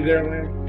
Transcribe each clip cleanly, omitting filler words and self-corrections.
there, man?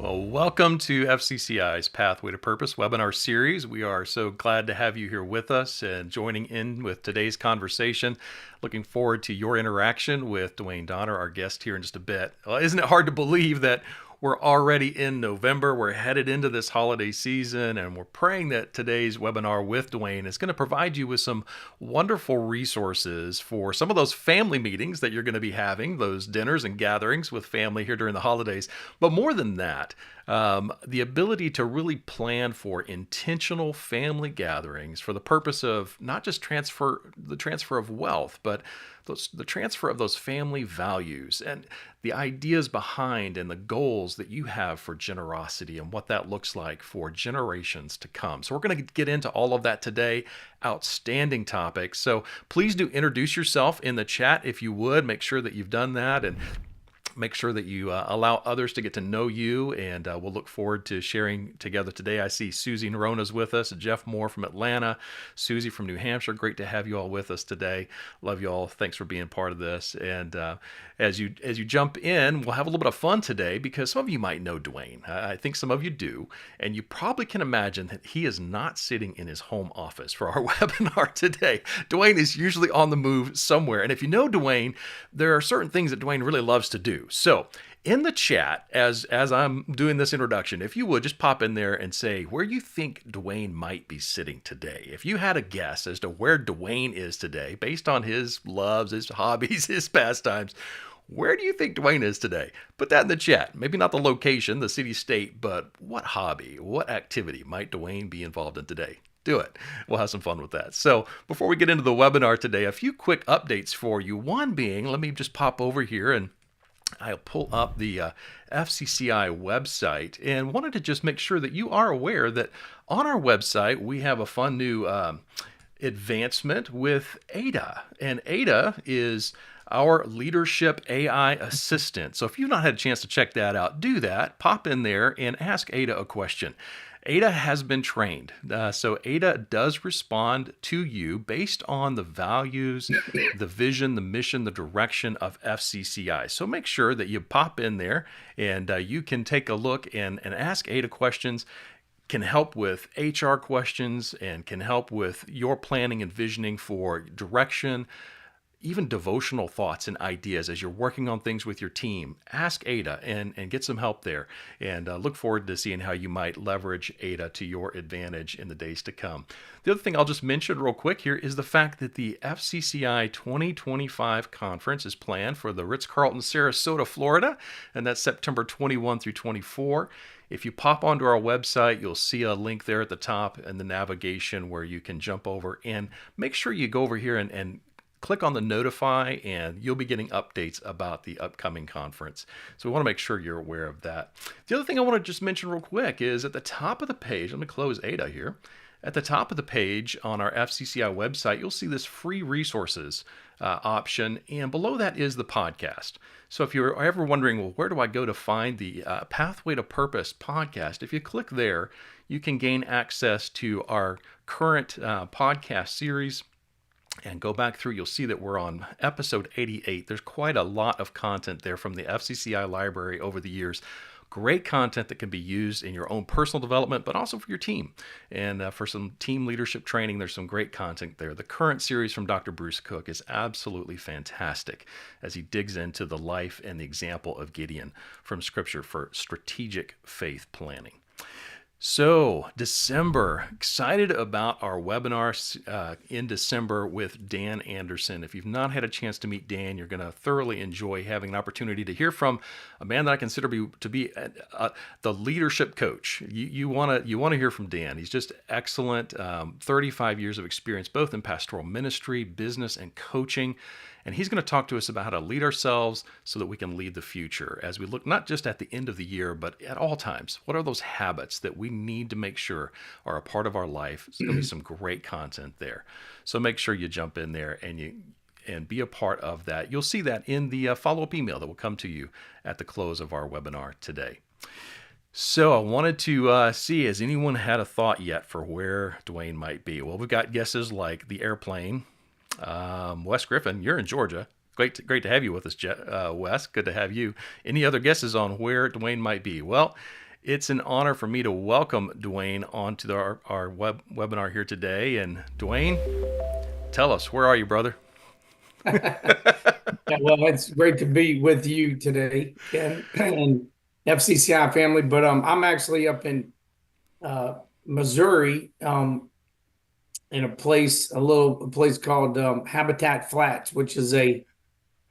Well, welcome to FCCI's Pathway to Purpose webinar series. We are so glad to have you here with us and joining in with today's conversation. Looking forward to your interaction with Duane Donner, our guest here in just a bit. Well, isn't it hard to believe that we're already in November? We're headed into this holiday season, and we're praying that today's webinar with Duane is going to provide you with some wonderful resources for some of those family meetings that you're going to be having, those dinners and gatherings with family here during the holidays. But more than that, the ability to really plan for intentional family gatherings for the purpose of not just the transfer of wealth, but the transfer of those family values and the ideas behind and the goals that you have for generosity and what that looks like for generations to come. So we're going to get into all of that today. Outstanding topic. So please do introduce yourself in the chat if you would. Make sure that you've done that and make sure that you allow others to get to know you, and we'll look forward to sharing together today. I see Susie Narona's with us, Jeff Moore from Atlanta, Susie from New Hampshire. Great to have you all with us today. Love you all. Thanks for being part of this. And as you jump in, we'll have a little bit of fun today because some of you might know Duane. I think some of you do, and you probably can imagine that he is not sitting in his home office for our webinar today. Duane is usually on the move somewhere, and if you know Duane, there are certain things that Duane really loves to do. So in the chat, as I'm doing this introduction, if you would just pop in there and say where you think Duane might be sitting today. If you had a guess as to where Duane is today, based on his loves, his hobbies, his pastimes, where do you think Duane is today? Put that in the chat. Maybe not the location, the city, state, but what hobby, what activity might Duane be involved in today? Do it. We'll have some fun with that. So before we get into the webinar today, a few quick updates for you. One being, let me just pop over here and I'll pull up the FCCI website and wanted to just make sure that you are aware that on our website we have a fun new advancement with Ada. And Ada is our leadership AI assistant. So if you've not had a chance to check that out, do that. Pop in there and ask Ada a question. Ada has been trained. So Ada does respond to you based on the values, the vision, the mission, the direction of FCCI. So make sure that you pop in there and you can take a look and ask Ada questions. Can help with HR questions and can help with your planning and visioning for direction, even devotional thoughts and ideas as you're working on things with your team. Ask Ada and get some help there, and look forward to seeing how you might leverage Ada to your advantage in the days to come. The other thing I'll just mention real quick here is the fact that the FCCI 2025 conference is planned for the Ritz-Carlton, Sarasota, Florida, and that's September 21 through 24. If you pop onto our website, you'll see a link there at the top in the navigation where you can jump over, and make sure you go over here and click on the notify, and you'll be getting updates about the upcoming conference. So we want to make sure you're aware of that. The other thing I want to just mention real quick is at the top of the page, let me close Ada here. At the top of the page on our FCCI website, you'll see this free resources option, and below that is the podcast. So if you're ever wondering, well, where do I go to find the Pathway to Purpose podcast? If you click there, you can gain access to our current podcast series and go back through. You'll see that we're on episode 88. There's quite a lot of content there from the FCCI library over the years. Great content that can be used in your own personal development, but also for your team. And for some team leadership training, there's some great content there. The current series from Dr. Bruce Cook is absolutely fantastic as he digs into the life and the example of Gideon from Scripture for strategic faith planning. So, December, excited about our webinar in December with Dan Anderson. If you've not had a chance to meet Dan, you're going to thoroughly enjoy having an opportunity to hear from a man that I consider to be the leadership coach. You want to hear from Dan. He's just excellent. 35 years of experience, both in pastoral ministry, business, and coaching. And he's going to talk to us about how to lead ourselves so that we can lead the future as we look not just at the end of the year, but at all times. What are those habits that we need to make sure are a part of our life? There's going to be some great content there. So make sure you jump in there and be a part of that. You'll see that in the follow-up email that will come to you at the close of our webinar today. So I wanted to see, has anyone had a thought yet for where Duane might be? Well, we've got guesses like the airplane. Wes Griffin, you're in Georgia. Great to have you with us, Wes. Good to have you. Any other guesses on where Duane might be? Well, It's an honor for me to welcome Duane onto our webinar here today. And Duane, tell us, where are you, brother? Yeah, well, it's great to be with you today, Ken, and FCCI family. But I'm actually up in uh, Missouri, in a place called Habitat Flats, which is a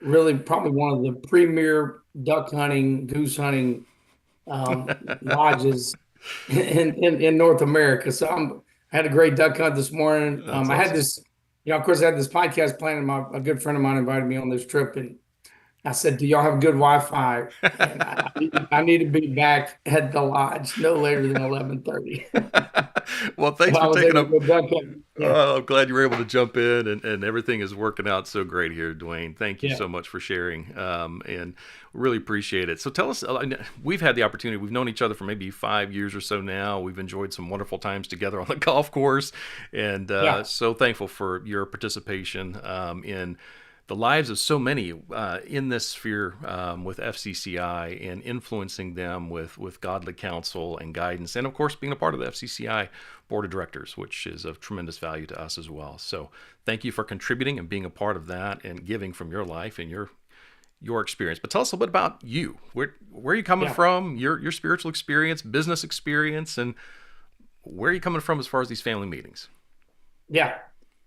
really probably one of the premier duck hunting, goose hunting lodges in North America. I had a great duck hunt this morning. That's I had awesome. this, of course, I had this podcast planned. A good friend of mine invited me on this trip, and I said, "Do y'all have good Wi-Fi?" And I need to be back at the lodge no later than 11:30. Well, So thanks I for was taking able to up. go duck hunting. Yeah, I'm glad you were able to jump in, and everything is working out so great here, Duane. Thank you yeah, so much for sharing, and really appreciate it. So tell us, we've had the opportunity, we've known each other for maybe 5 years or so now. We've enjoyed some wonderful times together on the golf course, and yeah, so thankful for your participation in the lives of so many in this sphere with FCCI and influencing them with godly counsel and guidance, and of course being a part of the FCCI board of directors, which is of tremendous value to us as well. So thank you for contributing and being a part of that and giving from your life and your experience. But tell us a little bit about you. Where are you coming yeah, from? Your spiritual experience, business experience, and where are you coming from as far as these family meetings? yeah.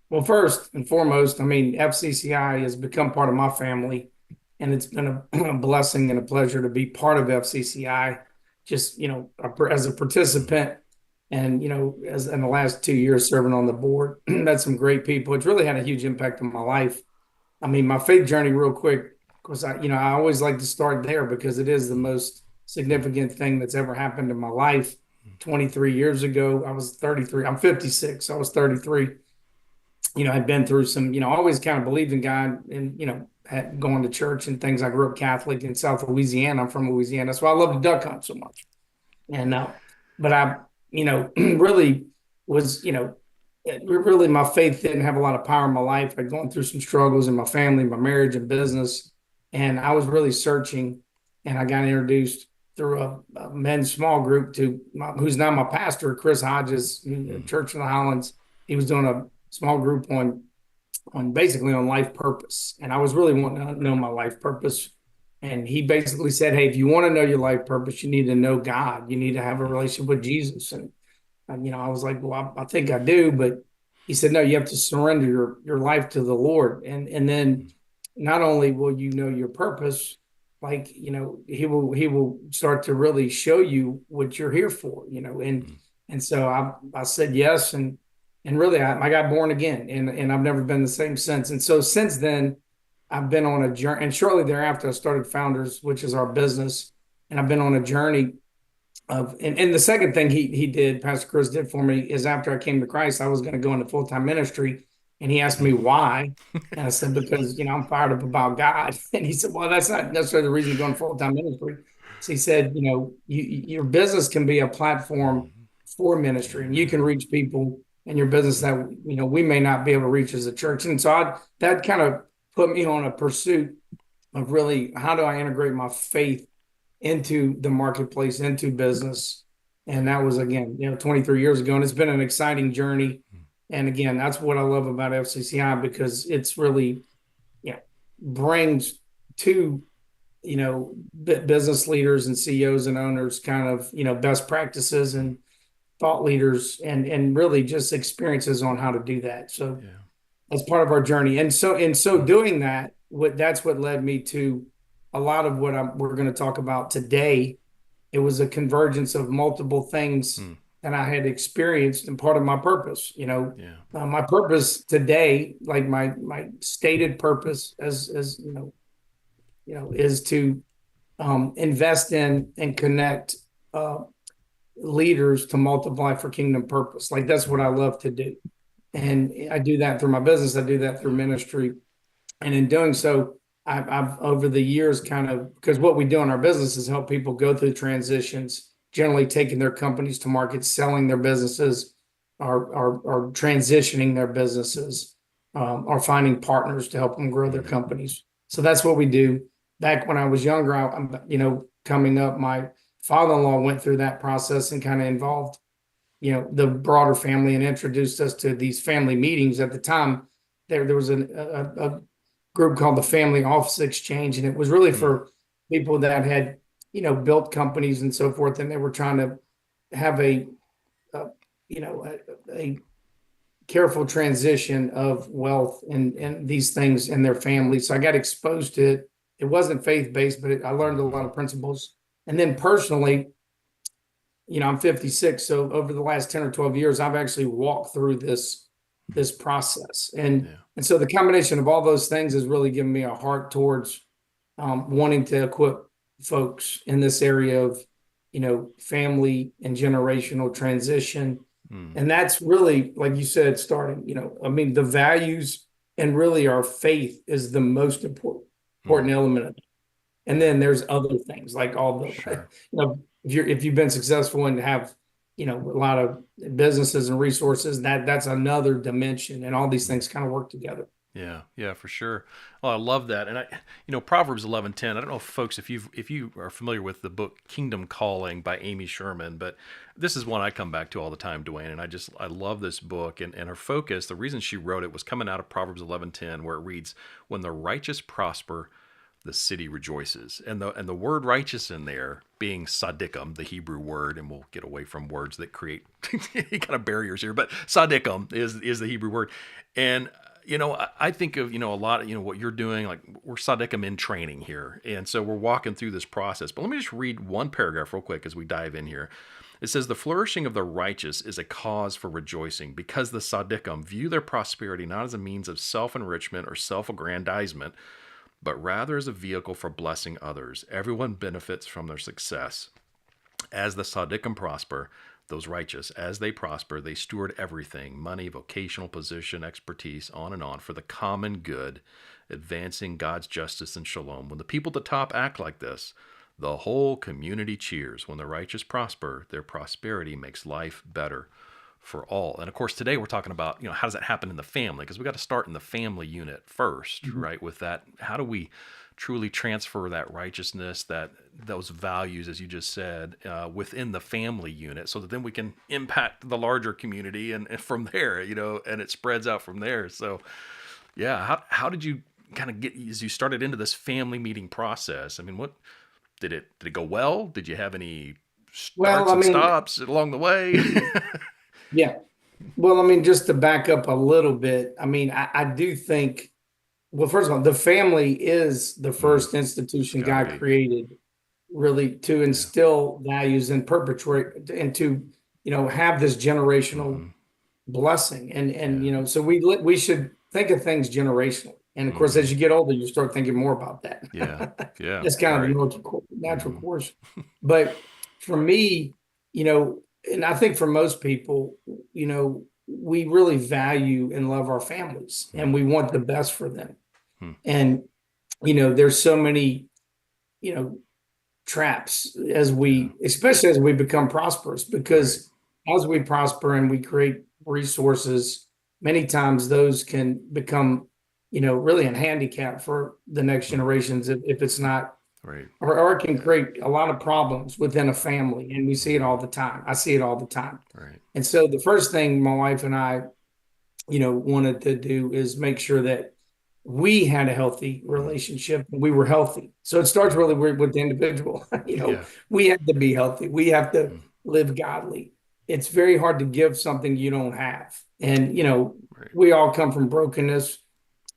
Well, first and foremost, I mean, FCCI has become part of my family, and it's been a blessing and a pleasure to be part of FCCI. Just as a participant, and as in the last 2 years serving on the board, met some great people. It's really had a huge impact on my life. I mean, my faith journey, real quick, because I always like to start there because it is the most significant thing that's ever happened in my life. 23 years ago, I was 33. I'm 56. So I was 33. I'd been through some, always kind of believed in God and, had going to church and things. I grew up Catholic in South Louisiana. I'm from Louisiana. That's why I love to duck hunt so much. And but I, really was, really my faith didn't have a lot of power in my life. I'd gone through some struggles in my family, my marriage and business, and I was really searching. And I got introduced through a men's small group who's now my pastor, Chris Hodges, Church in the Highlands. He was doing a small group on basically on life purpose, and I was really wanting to know my life purpose. And he basically said, "Hey, if you want to know your life purpose, you need to know God. You need to have a relationship with Jesus." And I was like, "Well, I think I do," but he said, "No, you have to surrender your life to the Lord, and then not only will you know your purpose, like he will start to really show you what you're here for, and so I said yes, and really I got born again, and I've never been the same since. And so since then, I've been on a journey, and shortly thereafter, I started Founders, which is our business, and I've been on a journey and the second thing he did, Pastor Chris did for me, is after I came to Christ, I was going to go into full-time ministry. And he asked me why. And I said, because, I'm fired up about God. And he said, well, that's not necessarily the reason you're going full-time ministry. So he said, your business can be a platform for ministry, and you can reach people in your business that, we may not be able to reach as a church. And so that kind of put me on a pursuit of really, how do I integrate my faith into the marketplace, into business. And that was, again, 23 years ago. And it's been an exciting journey. And again, that's what I love about FCCI, because it's really, brings to, business leaders and CEOs and owners kind of, best practices and thought leaders, and really just experiences on how to do that. So Yeah. that's part of our journey. And so doing that, that's what led me to a lot of what we're going to talk about today. It was a convergence of multiple things Hmm. that I had experienced, and part of my purpose. Yeah. My purpose today, like my stated purpose, as is to invest in and connect leaders to multiply for kingdom purpose. Like, that's what I love to do, and I do that through my business. I do that through ministry, and in doing so, I've over the years, kind of, because what we do in our business is help people go through transitions, generally taking their companies to market, selling their businesses, or transitioning their businesses, or finding partners to help them grow their companies. So that's what we do. Back when I was younger, I'm coming up, my father-in-law went through that process and kind of involved, the broader family and introduced us to these family meetings. At the time, there was a group called the Family Office Exchange, and it was really Hmm. for people that had, built companies and so forth, and they were trying to have a you know, a careful transition of wealth and these things in their family. So I got exposed to it. It wasn't faith-based, but I learned a lot Hmm. of principles. And then personally, I'm 56, so over the last 10 or 12 years, I've actually walked through this process. And Yeah. and so the combination of all those things has really given me a heart towards wanting to equip folks in this area of, family and generational transition. Hmm. And that's really, like you said, starting, I mean, the values and really our faith is the most important Hmm. element of it. And Yeah. then there's other things like all the, Sure. if you've been successful and have, a lot of businesses and resources, that's another dimension, and all these Hmm. things kind of work together. Yeah, yeah, for sure. Well, I love that, and Proverbs 11:10. I don't know, folks, if you are familiar with the book Kingdom Calling by Amy Sherman, but this is one I come back to all the time, Duane, and I love this book, and her focus. The reason she wrote it was coming out of Proverbs 11:10, where it reads, "When the righteous prosper, the city rejoices." And the word righteous in there being sadiqim, the Hebrew word, and we'll get away from words that create kind of barriers here, but sadiqim is the Hebrew word. And I think of, a lot of, what you're doing, like we're sadiqim in training here. And so we're walking through this process. But let me just read one paragraph real quick as we dive in here. It says, "The flourishing of the righteous is a cause for rejoicing, because the sadiqim view their prosperity not as a means of self-enrichment or self-aggrandizement, but rather as a vehicle for blessing others. Everyone benefits from their success. As the Sadiqim prosper, those righteous, as they prosper, they steward everything: money, vocational position, expertise, on and on, for the common good, advancing God's justice and shalom. When the people at the top act like this, the whole community cheers. When the righteous prosper, their prosperity makes life better for all." And of course, today we're talking about, how does that happen in the family? Because we got to start in the family unit first, Mhm. right? With that, how do we truly transfer that righteousness, that those values, as you just said, within the family unit, so that then we can impact the larger community, and from there, and it spreads out from there. So, yeah, how did you kind of get, as you started into this family meeting process? I mean, what did it go well? Did you have any Well, starts I and mean, stops along the way? yeah. Well, I mean, just to back up a little bit, I mean, I do think, well, first of all, the family is the Mm, first it's institution got to God be. created really to Yeah. instill values and perpetuate and to, have this generational Mm-hmm. blessing. And Yeah. so we should think of things generationally. And of course, Mm-hmm. as you get older, you start thinking more about that. Yeah. Yeah. That's kind of the Right. natural Mm-hmm. course. But for me, and I think for most people, we really value and love our families, and we want the best for them. Mm-hmm. And, there's so many, you know, traps Yeah. especially as we become prosperous, Right. because as we prosper and we create resources, many times those can become, really a handicap for the next Mm. generations if it's not, Right. or it can create a lot of problems within a family. And we see it Mm-hmm. all the time. I see it all the time. Right. And so the first thing my wife and I, wanted to do is make sure that we had a healthy Mm. relationship and we were healthy. So it starts Mm. really with the individual. Yeah. We have to be healthy. We have to Mm. live godly. It's very hard to give something you don't have. And, Right. we all come from brokenness,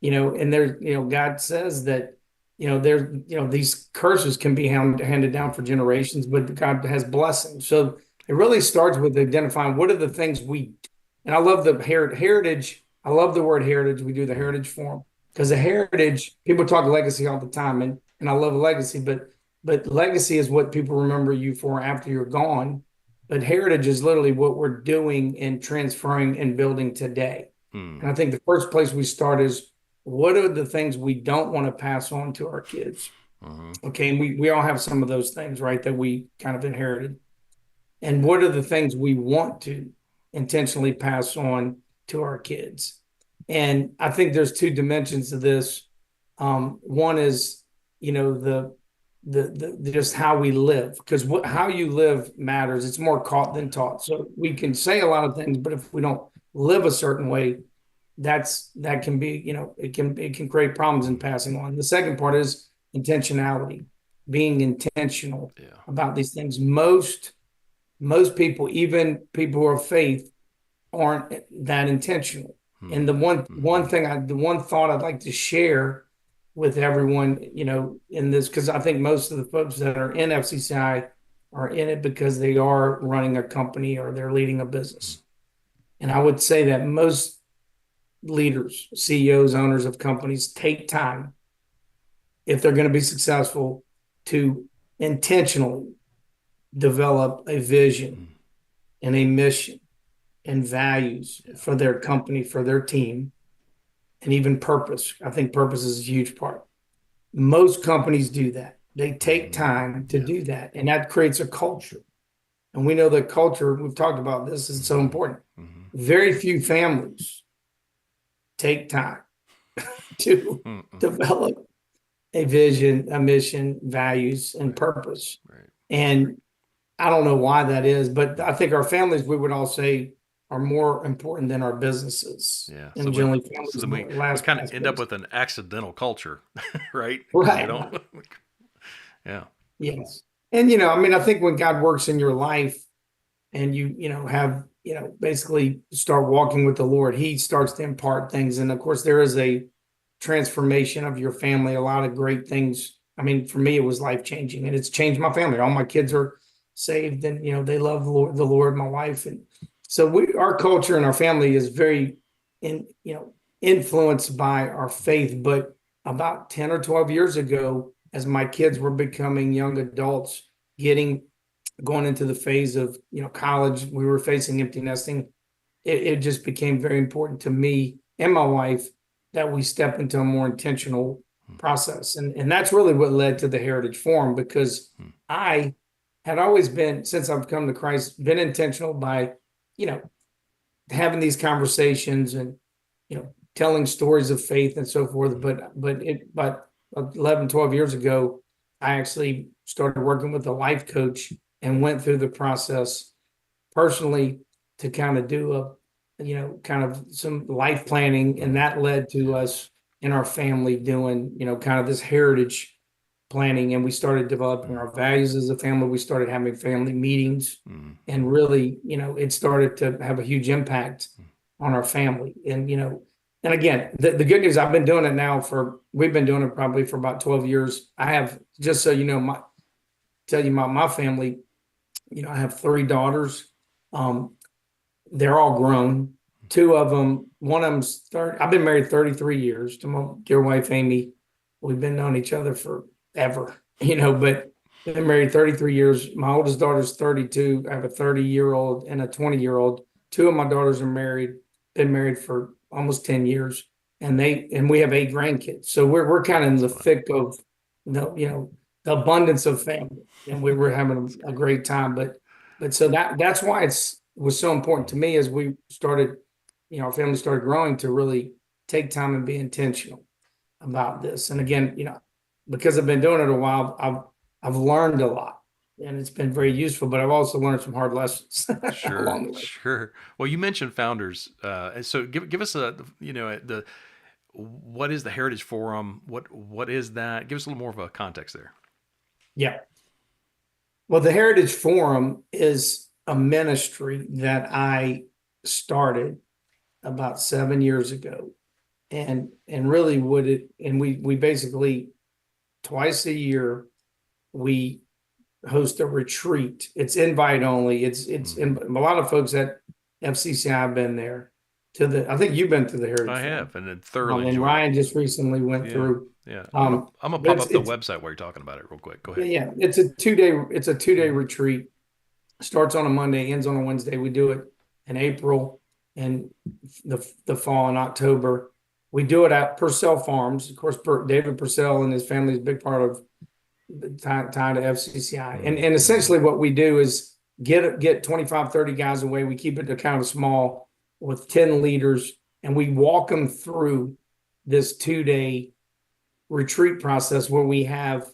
and there's, God says that, there's, these curses can be handed down Mm. for generations, but God has blessings. So it really starts with identifying what are the things and I love the heritage. I love the word heritage. We do the Mm. heritage forum because the heritage, people talk legacy all the time, and I love legacy, but legacy is what people remember you for after you're gone. But heritage is literally what we're doing and transferring and building today. Mm. And I think the first place we start is what are the things we don't want to pass on to our kids? Mm-hmm. Okay. And we all have some of those things, right, that we kind of inherited. And Yeah. what are the things we want to intentionally pass on to our kids? And I think there's two dimensions to this. One is, the the just how we live, because how you live matters. It's more caught than taught. So we can say a lot of things, but if we don't live a certain way, that can be, it can create problems in passing on. The second part is intentionality, being intentional Yeah. about these things. Most people, even people who are faith, aren't that intentional. Hmm. And the one Hmm. one thing the one thought I'd like to share with everyone, in this, because I think most of the folks that are in FCCI are in it because they are running a company or they're leading a business. And I would say that most leaders, CEOs, owners of companies take time, if they're going to be successful, to intentionally develop a vision Hmm. and a mission and values Yeah. for their company, for their team, and even purpose. I think purpose is a huge part. Most companies do that. They take Hmm. time to Yeah. do that, and that creates a culture. And we know that culture, we've talked about this, is so Hmm. important. Hmm. Very few families take time to Hmm. develop a vision, a mission, values, and Right. purpose. Right. And I don't know why that is, but I think our families, we would all say, are more important than our businesses. Yeah. So And we generally, so families then we are we last kind of past end up place. with an accidental culture, right? Because we Right. don't. Yeah. Yes. And, I mean, I think when God works in your life and have, basically start walking with the Lord, He starts to impart things. And of course, there is a transformation of your family, a lot of great things. I mean, for me, it was life changing, and it's changed my family. All my kids are saved, and they love the Lord, my wife, and so our culture and our family is very in influenced by our faith. But about 10 or 12 years ago, as my kids were becoming young adults, getting going into the phase of college, we were facing empty nesting. It just became very important to me and my wife that we step into a more intentional process. And that's really what led to the Heritage Forum, because Hmm. I had always been, since I've come to Christ, been intentional by, you know, having these conversations and, telling stories of faith and so forth. Hmm. But 11, 12 years ago, I actually started working with a life coach and went through the process personally to kind of do kind of some life planning. And Hmm. that led to Yeah. us in our family doing, kind of this heritage planning. And we started developing Hmm. our values as a family. We started having family meetings, Hmm. and really, it started to have a huge impact on our family. And again, the good news, we've been doing it probably for about 12 years. I have, just so you know, tell you my family, I have three daughters. Um, they're all grown. Two of them, one of them's 30. I've been married 33 years to my dear wife, Amy. We've been knowing each other forever, but been married 33 years. My oldest daughter's 32. I have a 30-year-old and a 20-year-old. Two of my daughters are married, been married for almost 10 years. And we have 8 grandkids. So we're kind of in That's the fun. thick of the abundance of family. And we're That's having a great. great time. But so that's why it was so important to me as we started, our family started growing, to really take time and be intentional about this. And again, because I've been doing it a while, I've learned a lot, and it's been very useful. But I've also learned some hard lessons Sure, along the way. sure. Well, you mentioned founders, and so give us the what is the Heritage Forum? What is that? Give us a little more of a context there. Yeah. Well, the Heritage Forum is a ministry that I started about 7 years ago, and really would it and we basically twice a year we host a retreat. It's invite only. Hmm. A lot of folks at FCCI have been there to I think you've been to the Heritage I Forum. have, and then thoroughly And enjoyed it. Ryan just recently went Yeah, through. yeah. Um, I'm gonna but pop it's up the it's website while you're talking about it real quick. Go ahead. yeah, it's a 2 day retreat. Starts on a Monday, ends on a Wednesday. We do it in April and the fall in October. We do it at Purcell Farms. Of course, David Purcell and his family is a big part of tied to FCCI. And Hmm. essentially what we do is get 25, 30 guys away. We keep it to kind of small with 10 leaders, and we walk them through this 2 day retreat process where we have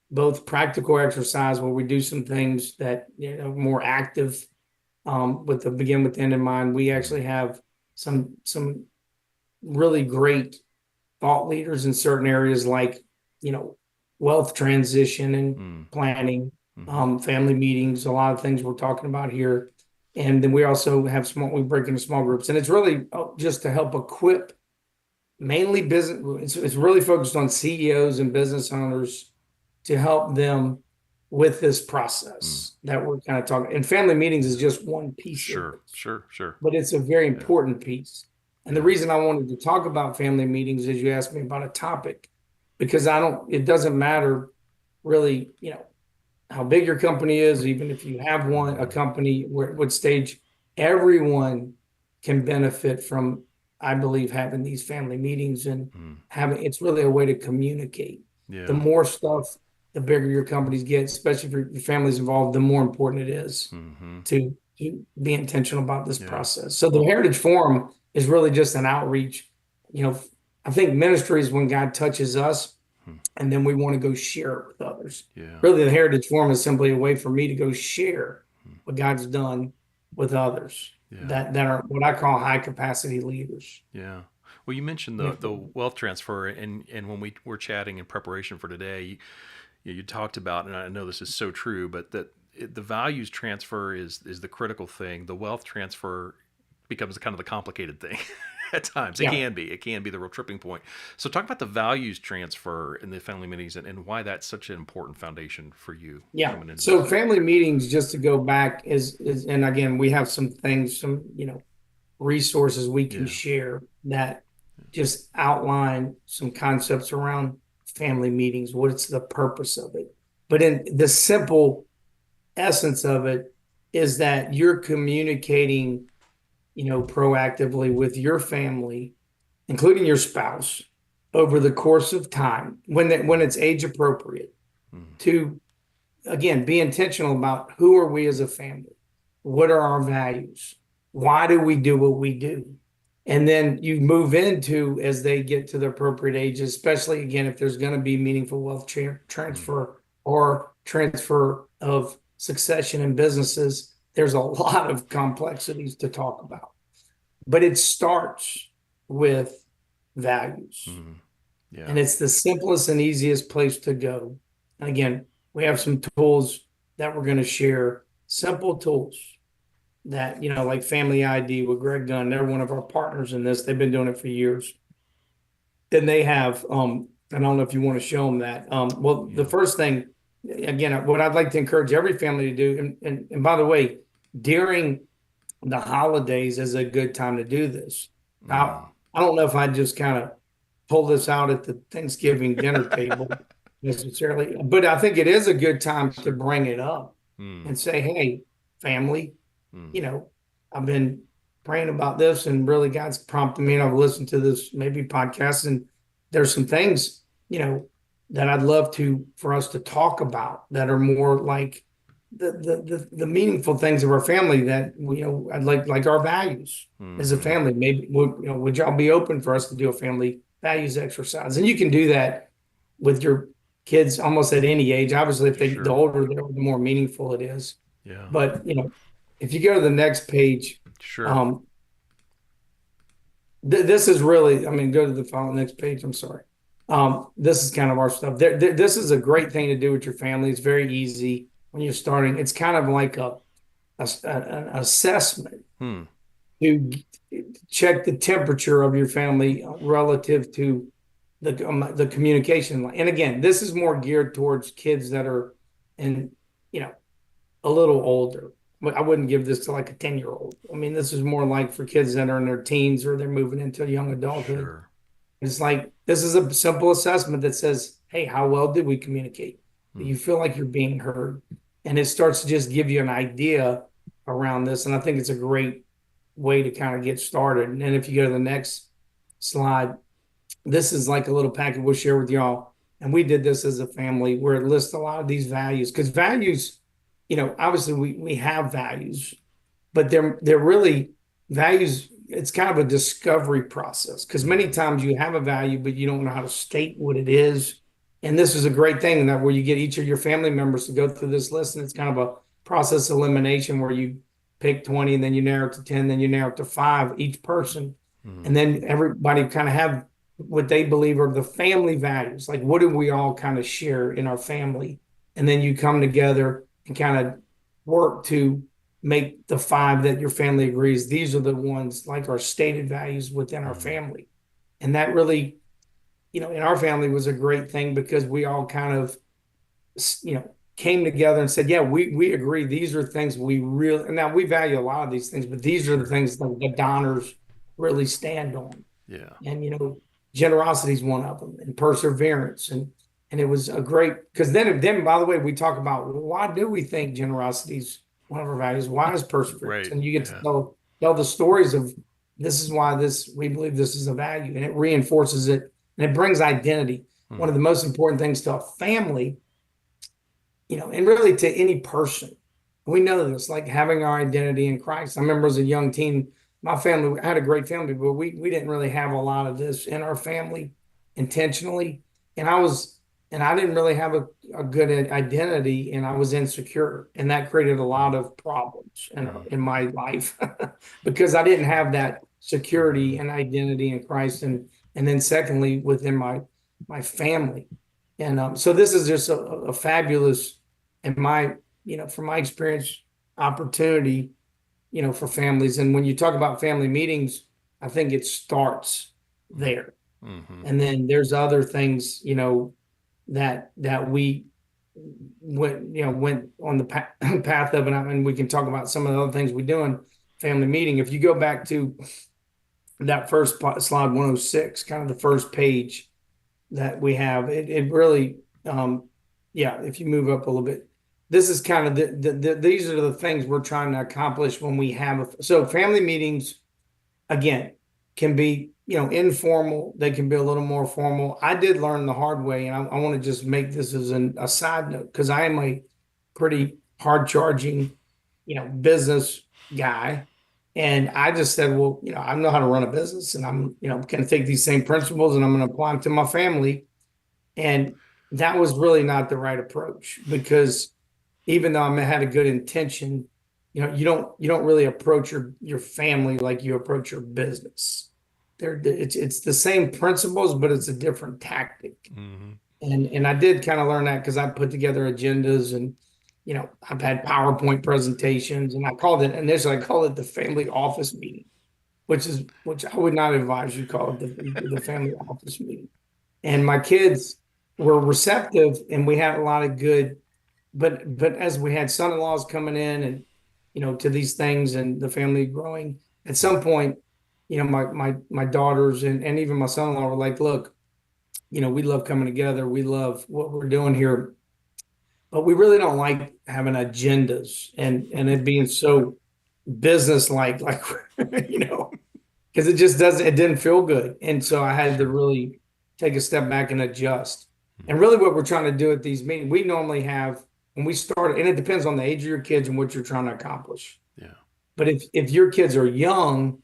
both practical exercise where we do some things that more active, with the begin with the end in mind. We Mm, actually have some really great thought leaders in certain areas like, you know, wealth transition and mm, planning, mm-hmm. family meetings, a lot of things we're talking about here. And then we also have we break into small groups, and it's really just to help equip mainly business. It's really focused on CEOs and business owners to help them with this Mm. process that we're kind of talking. And family meetings is Yeah. just one piece of Sure, this, sure, sure. but it's a very Yeah, important piece. And the yeah. reason I wanted to talk about family meetings is you asked me about a topic, because it doesn't matter really, how big your company is, even if you have a Mm, company, what stage, everyone can benefit from, I believe, having these family meetings and mm, it's really a way to communicate. The yeah. more stuff, the bigger your companies get, especially if your family's involved, the more important it is Mm-hmm. to be intentional about this Yeah. process. So the Well, Heritage Forum is really just an outreach. You know, I think ministry is when God touches us hmm, and then we want to go share it with others. yeah. Really, the Heritage Forum is simply a way for me to go share Hmm, what God's done with others yeah. that are what I call high capacity leaders. Yeah. Well, you mentioned Yeah. the wealth transfer, and when we were chatting in preparation for today, you talked about, and I know this is so true, but the values transfer is the critical thing. The wealth transfer becomes kind of the complicated thing at times. Yeah. It can be the real tripping point. So talk about the values transfer in the family meetings, and why that's such an important foundation for you Yeah. coming into So this. family meetings, just to go back, and again, we have some things, resources we can Yeah. share that just outline some concepts around family meetings, what's the purpose of it. But in the simple essence of it is that you're communicating, proactively with your family, including your spouse, over the course of time when Mm, it's age appropriate mm, to again, be intentional about who are we as a family? What are our values? Why do we do what we do? And then you move into as they get to the appropriate ages, especially again, if there's going to be meaningful wealth mm, transfer or transfer of succession in businesses, there's a lot of complexities to talk about. But it starts with values. mm. And Yeah. it's the simplest and easiest place to go. And again, we have some tools that we're going to share, simple tools that, like Family ID with Greg Dunn. They're one of our partners in this. They've been doing it for years. Then they have, I don't know if you want to show them that. Well, the Yeah. first thing, again, what I'd like to encourage every family to do, and by the way, during the holidays is a good time to do this. Mm. I don't know if I just kind of pull this out at the Thanksgiving dinner table necessarily, but I think it is a good time to Sure. bring it up Mm, and say, hey, family, mm, you know, I've been praying about this and really God's prompted me and I've listened to this maybe podcast and there's some things, that I'd love for us to talk about that are more like the meaningful things of our family that I'd like our values as a mm-hmm. family. Maybe would y'all be open for us to do a family values exercise? And you can do that with your kids almost at any age. Obviously, if the Sure. older they are, the more meaningful it is. Yeah. But if you go to the next page, Sure. um, this is really, I mean, go to the next page. I'm sorry. This is kind of our stuff. This is a great thing to do with your family. It's very easy when you're starting. It's kind of like an assessment Hmm. to check the temperature of your family relative to the communication. And again, this is more geared towards kids that are in, you know, a little older. But I wouldn't give this to like a 10-year-old. I mean, this is more like for kids that are in their teens or they're moving into young adulthood. Sure. It's like this is a simple assessment that says, hey, how well did we communicate? Do Hmm. you feel like you're being heard? And it starts to just give you an idea around this. And I think it's a great way to kind of get started. And then if you go to the next slide, this is like a little packet we'll share with y'all. And we did this as a family where it lists a lot of these values because values, obviously we have values, but they're really values. It's kind of a discovery process because many Hmm. times you have a value, but you don't know how to state what it is. And this is a great thing that where you get each of your family members to go through this list, and it's kind of a process elimination where you pick 20 and then you narrow it to 10, then you narrow it to five each person. Mm, And then everybody kind of have what they believe are the family values. Like what do we all kind of share in our family? And then you come together and kind of work to make the five that your family agrees. These are the ones like our stated values within our mm, family. And that really, in our family was a great thing because we all kind of, came together and said, yeah, we agree. These are things we really, now we value a lot of these things, but these are the sure. things that the Donners really stand on. Yeah. And, generosity is one of them, and perseverance. And it was a great, because then, by the way, we talk about, well, why do we think generosity is one of our values? Why is perseverance? Right. And you get to Yeah. tell the stories of this is why we believe this is a value, and it reinforces it, and it brings identity. One Mm, of the most important things to a family, and really to any person. We know this, like having our identity in Christ. I remember as a young teen, my family, I had a great family, but we didn't really have a lot of this in our family intentionally. And I didn't really have a good identity, and I was insecure. And that created a lot mm, of problems mm, in my life because I didn't have that security mhm, and identity in Christ. And then secondly, within my family. And so this is just a fabulous, in my, from my experience, opportunity, for families. And when you talk about family meetings, I think it starts mm, there. mhm, And then there's other things, that we went on the path of, and we can talk about some of the other things we do in family meeting. If you go back to that first slide 106, kind of the first page that we have. It really, yeah, if you move up a little bit, this is kind of these are the things we're trying to accomplish when we have so family meetings, again, can be, informal. They can be a little more formal. I did learn the hard way, and I want to just make this as a side note because I am a pretty hard charging, business guy. And I just said, well, I know how to run a business, and I'm, going to take these same principles and I'm going to apply them to my family. And that was really not the right approach because even though I had a good intention, you don't really approach your family like you approach your business. It's the same principles, but it's a different tactic. mhm, And I did kind of learn that because I put together agendas, and I've had PowerPoint presentations, and I called it the family office meeting, which I would not advise you call it the family office meeting. And my kids were receptive, and we had a lot of good, but as we had son-in-laws coming in, and to these things, and the family growing, at some point, my daughters and even my son-in-law were like, look, we love coming together, we love what we're doing here, but we really don't like having agendas and it being so business like you know because it didn't feel good. And so I had to sure. really take a step back and adjust. Mm, And really what we're trying to do at these meetings, we normally have, when we start, and it depends on the age of your kids and what you're trying to accomplish. yeah. But if your kids are young,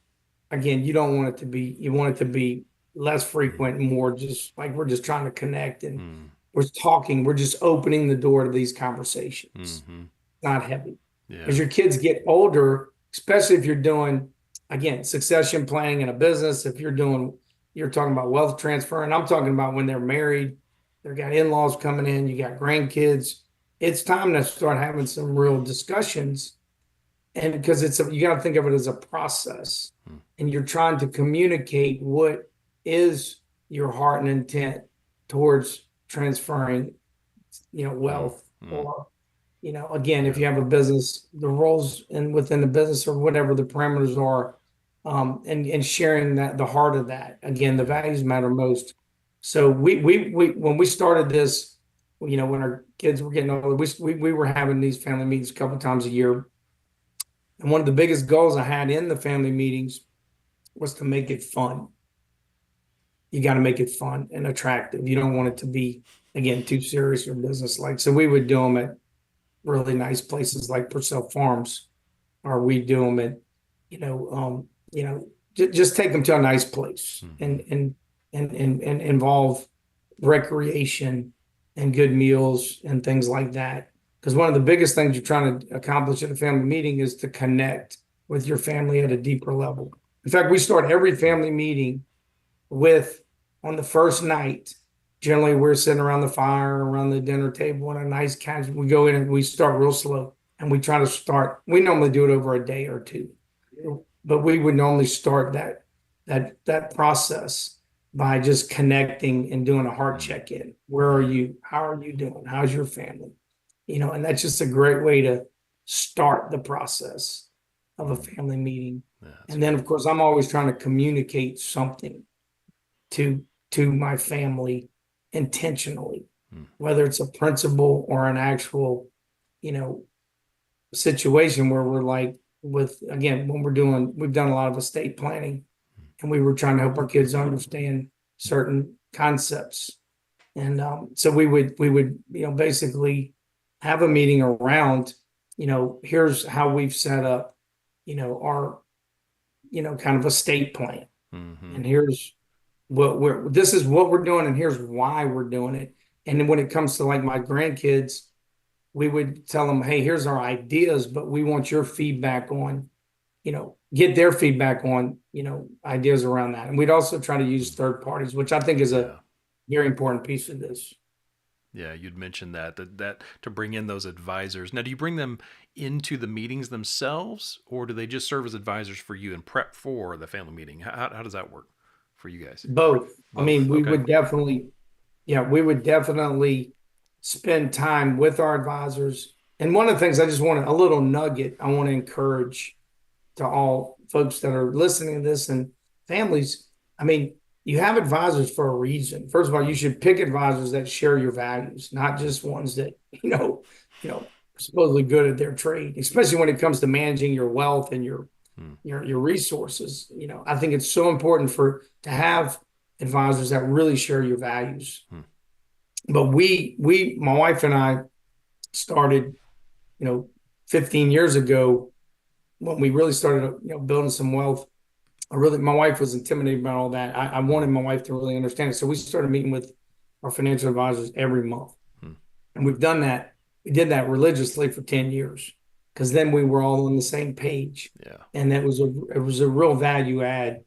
again, you want it to be less Mm, frequent and more just like we're just trying to connect, and mm, we're just opening the door to these conversations, mhm, not heavy. As yeah. your kids get older, especially if you're doing, again, succession planning in a business, if you're talking about wealth transfer, and I'm talking about when they're married, they've got in-laws coming in, you got grandkids. It's time to start having some real discussions. And because you got to think of it as a process, Mm, and you're trying to communicate what is your heart and intent towards transferring, mm, wealth, mm, or again, if yeah. you have a business, the roles within the business or whatever the parameters are, and sharing that, the heart of that. Again, the Yeah. values matter most. So we when we started this, when our kids were getting older, we were having these family meetings a couple times a year. And one of the biggest goals I had in the family meetings was to make it fun. You got to make it fun and attractive. You don't want it to be, again, too serious or business like. So we would do them at really nice places like Purcell Farms, or we do them at, just take them to a nice place, Mhm, and involve recreation, and good meals and things like that. Because one of the biggest things you're trying to accomplish at a family meeting is to connect with your family at a deeper level. In fact, we start every family meeting with on the first night. Generally, we're sitting around the fire, around the dinner table, and a nice casual. We go in and we start real slow, and we try to start. We normally do it over a day or two, but we would normally start that process by just connecting and doing a heart Mm. check in. Where are you? How are you doing? How's your family? And that's just a great way to start the process of a Mm. family meeting. Yeah, that's And then, good. of course, I'm always trying to communicate something to my family intentionally, Mm. whether it's a principle or an actual, you know, situation where we're like with again when we've done a lot of estate planning and we were trying to help our kids understand certain concepts. And so we would basically have a meeting around, here's how we've set up, our kind of estate plan, Mm-hmm. and here's this is what we're doing, and here's why we're doing it. And then when it comes to like my grandkids, we would tell them, hey, here's our ideas, but we want your feedback on, get their feedback on, ideas around that. And we'd also try to use third parties, which I think is a Yeah. very important piece of this. Yeah, you'd mentioned that to bring in those advisors. Now, do you bring them into the meetings themselves, or do they just serve as advisors for you and prep for the family meeting? How does that work for you guys? Both. I mean, Both. Okay. we would definitely spend time with our advisors. And one of the things I just want a little nugget I want to encourage to all folks that are listening to this and families. I mean, you have advisors for a reason. First of all, you Mm. should pick advisors that share your values, not just ones that, are supposedly good at their trade, especially when it comes to managing your wealth and your Mm. your your resources. I think it's so important to have advisors that really share your values. Mm. But my wife and I started, 15 years ago when we really started, building some wealth. My wife was intimidated by all that. I wanted Mm. my wife to really understand it. So we started meeting with our financial advisors every month. Mm. And we've done that. We did that religiously for 10 years because then we were all on the same page. Yeah. And it was a real value add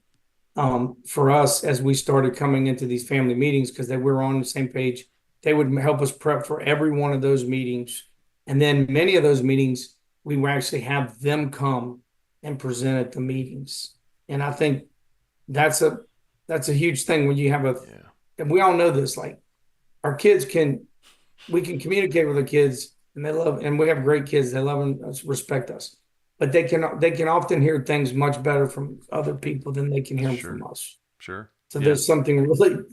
for us as we started coming into these family meetings because they were on the same page. They would help us prep for every one of those meetings. And then many of those meetings, we would actually have them come and present at the meetings. And I think that's a that's a huge thing when you have Yeah. and we all know this, like our kids we can communicate with our kids and they love, and we have great kids. They love and respect us, but they can often hear things much better from other people than they can hear them from Sure. us. Sure. So Yeah. there's something really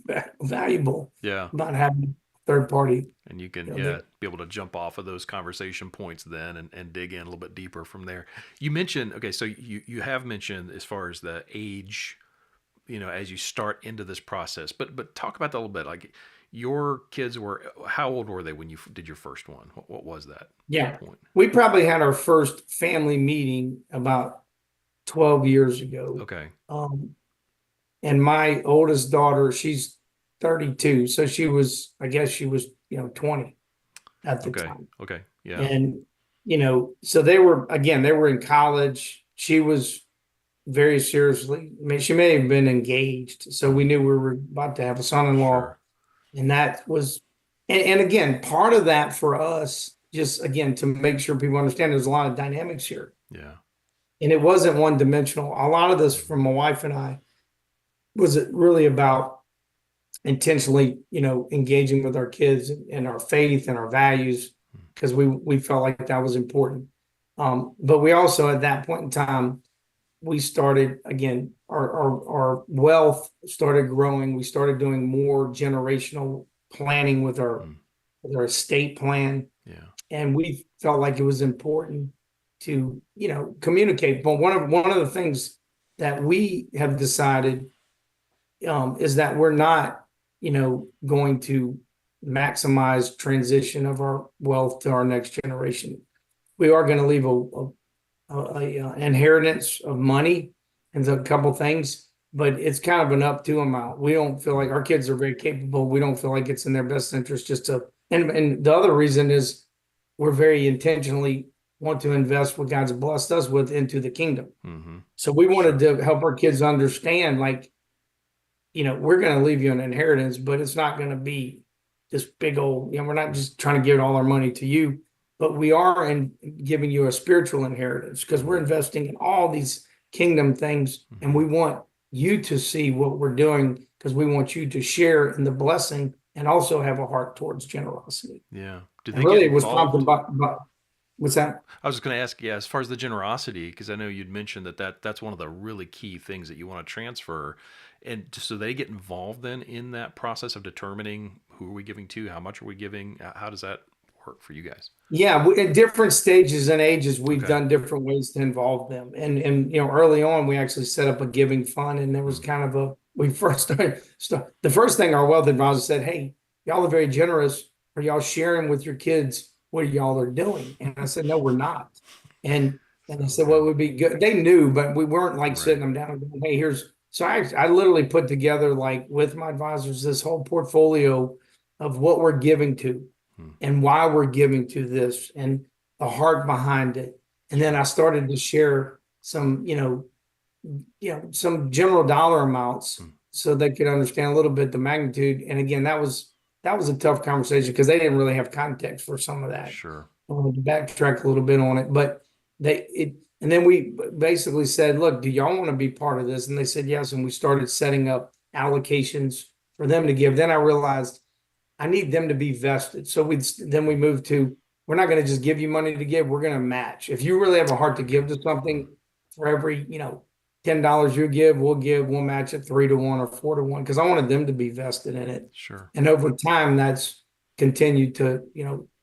valuable Yeah. about having a third party. And you can, There. yeah, be able to jump off of those conversation points then and dig in a little bit deeper from there. You mentioned, okay, so you have mentioned as far as the age, as you start into this process, but talk about that a little bit. Like your kids were, how old were they when you did your first one? What was that Yeah, point? we probably had our first family meeting about 12 years ago. Okay. And my oldest daughter, she's 32, so I guess she was 20 at the Okay. time. Okay. Yeah. And so they were in college. She was very seriously, I mean, she may have been engaged, so we Mm. knew we were about to have a son-in-law. Sure. And that was, and again, part of that for us, just again to make sure people understand, there's a lot of dynamics here, Yeah. and it wasn't one dimensional. A lot of this from my wife and I was it really about intentionally, engaging with our kids and our faith and our values Mm. because we felt like that was important. But we also at that point in time we started again our wealth started growing. We started doing more generational planning with our Mm. estate plan, Yeah. and we felt like it was important to communicate. But one of the things that we have decided is that we're not, going to maximize transition of our wealth to our next generation. We are going to leave a inheritance of money and a couple things, but it's kind of an up to amount. We don't feel like our kids are very capable. We don't feel like it's in their best interest just to And the other reason is we're very intentionally want to invest what God's blessed us with into the kingdom. Mm-hmm. So we wanted Sure. to help our kids understand, like, we're going to leave you an inheritance, but it's not going to be this big old, we're not just trying to give all our money to you, but we are giving you a spiritual inheritance because we're Mm-hmm. investing in all these kingdom things. And Mm-hmm. we want you to see what we're doing because we want you to share in the blessing and also have a heart towards generosity. Yeah. Did And they get really, it was prompted involved? by what's that? I was just going to ask, yeah, as far as the generosity, because I know you'd mentioned that's one of the really key things that you want to transfer, and so they get involved then in that process of determining who are we giving to, how much are we giving, how does that work for you guys? Yeah, at different stages and ages, we've Okay. done different ways to involve them. And early on, we actually set up a giving fund, and there was Mm. kind of we first started. The first thing our wealth advisor said, "Hey, y'all are very generous. Are y'all sharing with your kids what y'all are doing?" And I said, "No, we're not." And and I said, "Well, Okay. it would be good." They knew, but we weren't like sitting Right. them down and going, "Hey, here's." So I literally put together, like, with my advisors, this whole portfolio of what we're giving to Mm. and why we're giving to this and the heart behind it. And then I Sure. started to share some, some general dollar amounts Mm. so they could understand a little bit the magnitude. And again, that was a tough conversation because they didn't really have context for some of that. Sure. I wanted to backtrack a little bit on it, but and then we basically said, look, do y'all want to be part of this? And they said yes. And we started setting up allocations for them to give. Then I realized I need them to be vested. So we moved to, we're not going to just give you money to give. We're going to match. If you really have a heart to Okay. give to Mm. something, for every, $10 you give, we'll match it 3 to 1 or 4 to 1. Cause I wanted them to be vested in it. Sure. And over time, that's continued to,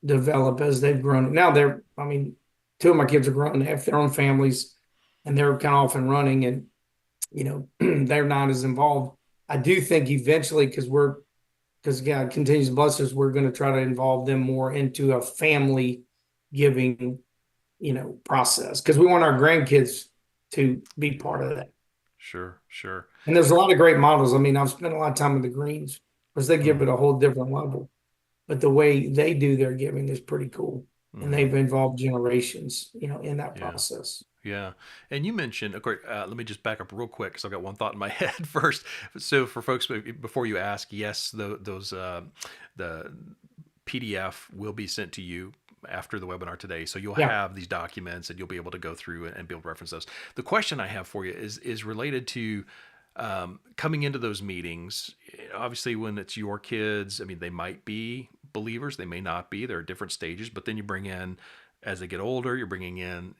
develop as they've grown. Now I mean, two of my kids are grown, they have their own families and they're kind of off and running and, they're not as involved. I do think eventually, because God continues to bless us, we're going to try to involve them more into a family giving, process because we want our grandkids to be part of that. Sure. Sure. And there's a lot of great models. I mean, I've spent a lot of time with the Greens because they give Mm. it a whole different level. But the way they do their giving is pretty cool. And Mm-hmm. they've involved generations, in that Yeah. process. Yeah, and you mentioned, of course. Let me just back up real quick because I've got one thought in my head first. So, for folks, before you ask, yes, those the PDF will be sent to you after the webinar today, so you'll Yeah. have these documents and you'll be able to go through and be able to reference those. The question I have for you is related to coming into those meetings. Obviously, when it's your kids, I mean, they might be believers, they may not be. There are different stages, but then you bring in as they get older, you're bringing in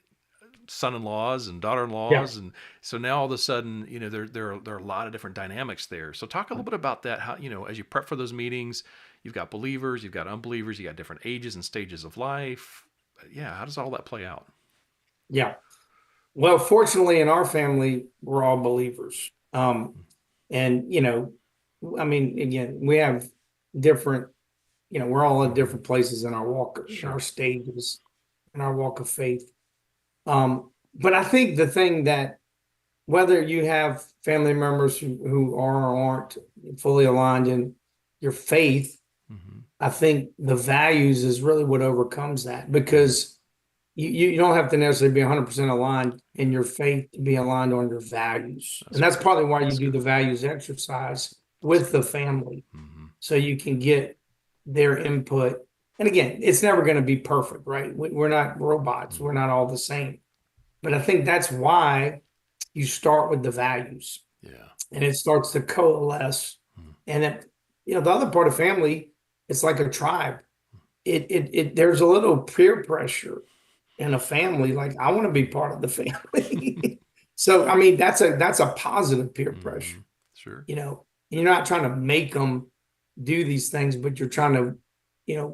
son-in-laws and Yeah. daughter-in-laws, and so now all of a sudden, there are a lot of different dynamics there. So talk a little bit about that. How, as you prep for those meetings, you've got believers, you've got unbelievers, you got different ages and stages of life. Yeah, how does all that play out? Yeah. Well, fortunately, in our family, we're all believers. And, I mean, again, we have different, we're all at Mm-hmm. different places in our walk, in our Sure. stages, in our walk of faith. But I think the thing that whether you have family members who are or aren't fully aligned in your faith, Mm-hmm. I think the values is really what overcomes that Mm-hmm. because you don't have to necessarily be 100% aligned in your faith to be aligned on your values. That's And that's good. partly why you That's do good. the values exercise That's with the good. family Mm-hmm. so you can get their input. And again, it's never going to be perfect, right? We're not robots, Mm-hmm. we're not all the same. But I think that's why you start with the values Yeah. and it starts to coalesce. Mm-hmm. And the other part of family, it's like a tribe. There's a little peer pressure in a family. Like I want to be part of the family. So I mean, that's a positive peer Mm-hmm. pressure. Sure. You're not trying to make them do these things, but you're trying to,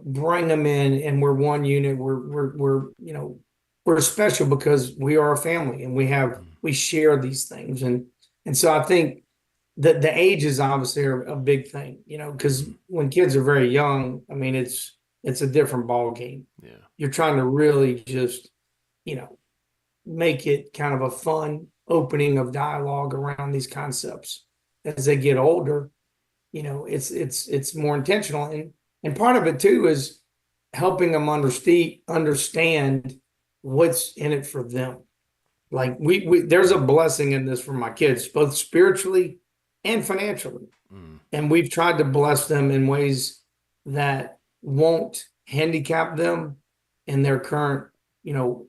bring them in, and we're one unit. We're special because we are a family, and Mm-hmm. we share these things, and so I think that the ages obviously are a big thing, because Mm-hmm. when kids are very young, I mean, it's a different ball game. Yeah. You're trying to really just, you know, make it kind of a fun opening of dialogue around these concepts. As they get older, it's more intentional. And And part of it too is helping them understand what's in it for them. Like we there's a blessing in this for my kids, both spiritually and financially. Mm, And we've tried to bless them in ways that won't handicap them in their current, you know,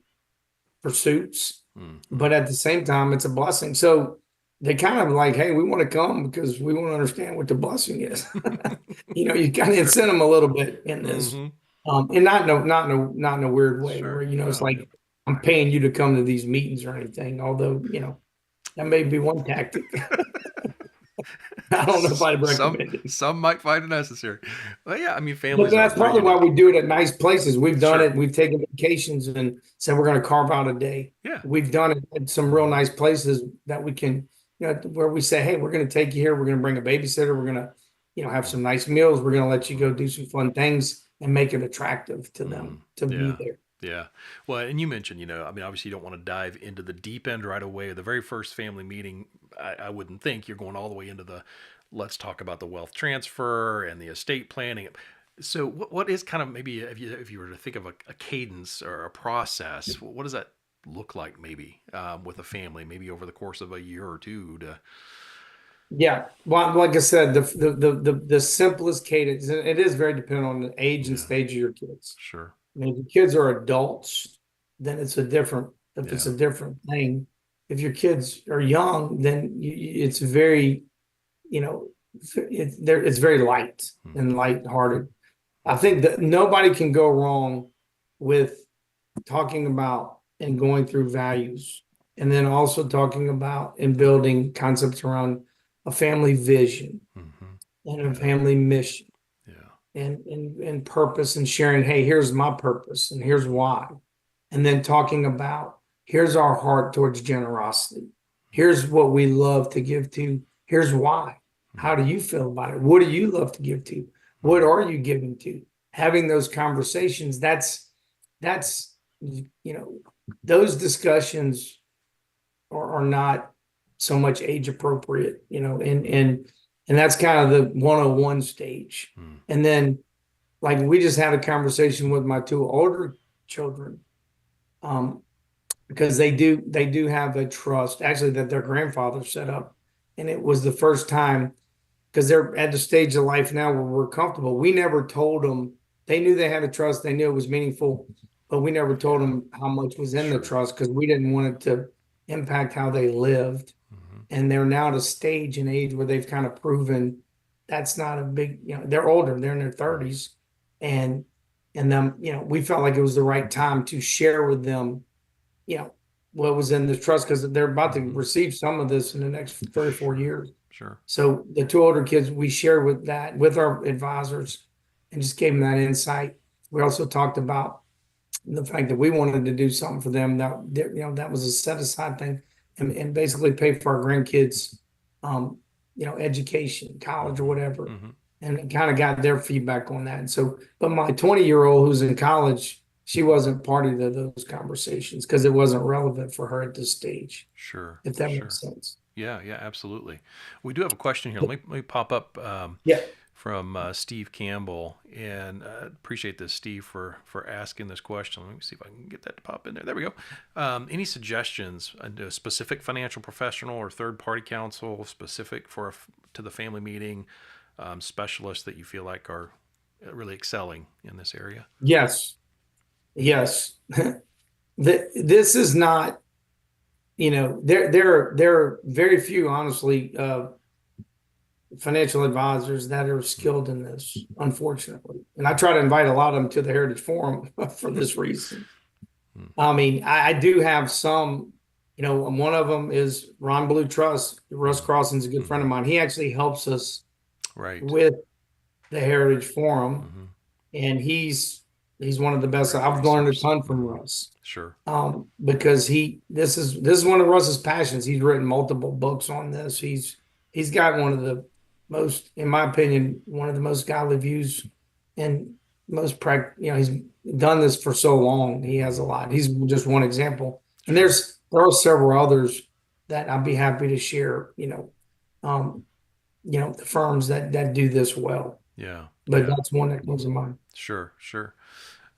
pursuits. mm, But mm. at the same time, it's a blessing. So they kind of like, hey, we want to come because we want to understand what the blessing is. You kind of Sure. incent them a little bit in this, Hmm. and not in a weird way where Sure. it's No. like I'm paying you to come to these meetings or anything. Although that may be one tactic. I don't know if I'd Some recommend it. some might find it necessary. Well, yeah, I mean, But families are that's they're partly why unique. we do it at nice places. We've done Sure. it. We've taken vacations and said we're going to carve out a day. Yeah. We've done it at some real Hmm. nice places that we can, where we say, hey, we're going to take you here. We're going to bring a babysitter. We're going to, have some nice meals. We're going to let you go do some fun things and make it attractive to them Mm, to be yeah. there. Yeah. Well, and you mentioned, I mean, obviously you don't want to dive into the deep end right away. The very first family meeting, I wouldn't think you're going all the way into the let's talk about the wealth transfer and the estate planning. So, what is kind of maybe if you were to think of a cadence or a process, what does that look like maybe with a family, maybe over the course of a year or two to, Yeah. Well, like I said, the simplest cadence, and it is very dependent on the age and yeah, stage of your kids. sure. I mean, if your kids are adults, then it's Yeah. a different thing. If your kids are young, then it's very, you know, it's very light Mm, and lighthearted. I think that nobody can go wrong with talking about and going through values, and then also talking about and building concepts around a family vision mm-hmm. and a Yeah. family mission Yeah. and purpose and sharing, hey, here's my purpose and here's why. And then talking about here's our heart towards generosity. Here's what we love to give to. Here's why. How do Mm-hmm. you feel about it? What do you love to give to? What Mm, are you giving to? Having those conversations, that's those discussions are not so much age appropriate, and that's kind of the 101 stage. mm, And then like we just had a conversation with my two older children, um, because they do have a trust actually that their grandfather set up. And it was the first time because they're at the stage of life now where we're comfortable. We never told them. They knew they had a trust. They knew it was meaningful, but we never told yeah. them how much was in the Sure. trust because we didn't want it to impact how they lived. Mm-hmm. And they're now at a stage and age where they've kind of proven that's not a big, they're older, they're in their Mm, 30s. And then, we felt like it was the right time to share with them, you know, what was in the trust because they're about to mm-hmm. receive some of this in the next 3 or 4 years. Sure. So the two older kids, we shared with that with our advisors and just gave them that insight. We also talked about the fact that we wanted to do something for them that was a set aside thing and basically pay for our grandkids, um, education, college or Mm-hmm. whatever. Mm-hmm. And kind of got their feedback on that. And so, but my 20-year-old who's in college, she wasn't party to those conversations because it wasn't relevant for her at this stage, Sure. if that makes Sure. sense. Yeah. Yeah. Absolutely. We do have a question here. Let me pop up Yeah. from Steve Campbell, and appreciate this, Steve, for asking this question. Let me see if I can get that to pop in there. There we go. Any suggestions, a specific financial professional or third party counsel specific to the family meeting specialists that you feel like are really excelling in this area? Yes. Yes. This is not, there are very few, honestly, financial advisors that are skilled in this, unfortunately. And I try to invite a lot of them to the Heritage Forum for this reason. Mm, I mean, I do have some, one of them is Ron Blue Trust. Russ mm, Crossing's a good friend mm-hmm. of mine. He actually helps us Right. with the Heritage Forum, Mm-hmm. and he's one of the best. Great I've learned a resource. ton from Mm-hmm. Russ. Sure. Because this is one of Russ's passions. He's written multiple books on this. He's got one of the most, in my opinion, one of the most godly views and most he's done this for so long. He has a Mm-hmm. lot. He's just one example. And Sure. there are several others that I'd be happy to share, the firms that do this well. Yeah. but Yeah. that's one that comes to mind. Sure. Sure.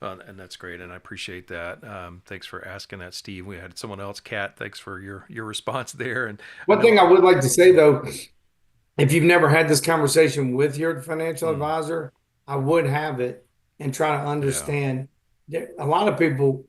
And that's great, and I appreciate that. Thanks for asking that, Steve. We had someone else, Kat. Thanks for your response there. And I One thing know. I would like to say though, if you've never had this conversation with your financial Mm, advisor, I would have it and try to yeah. understand. A lot of people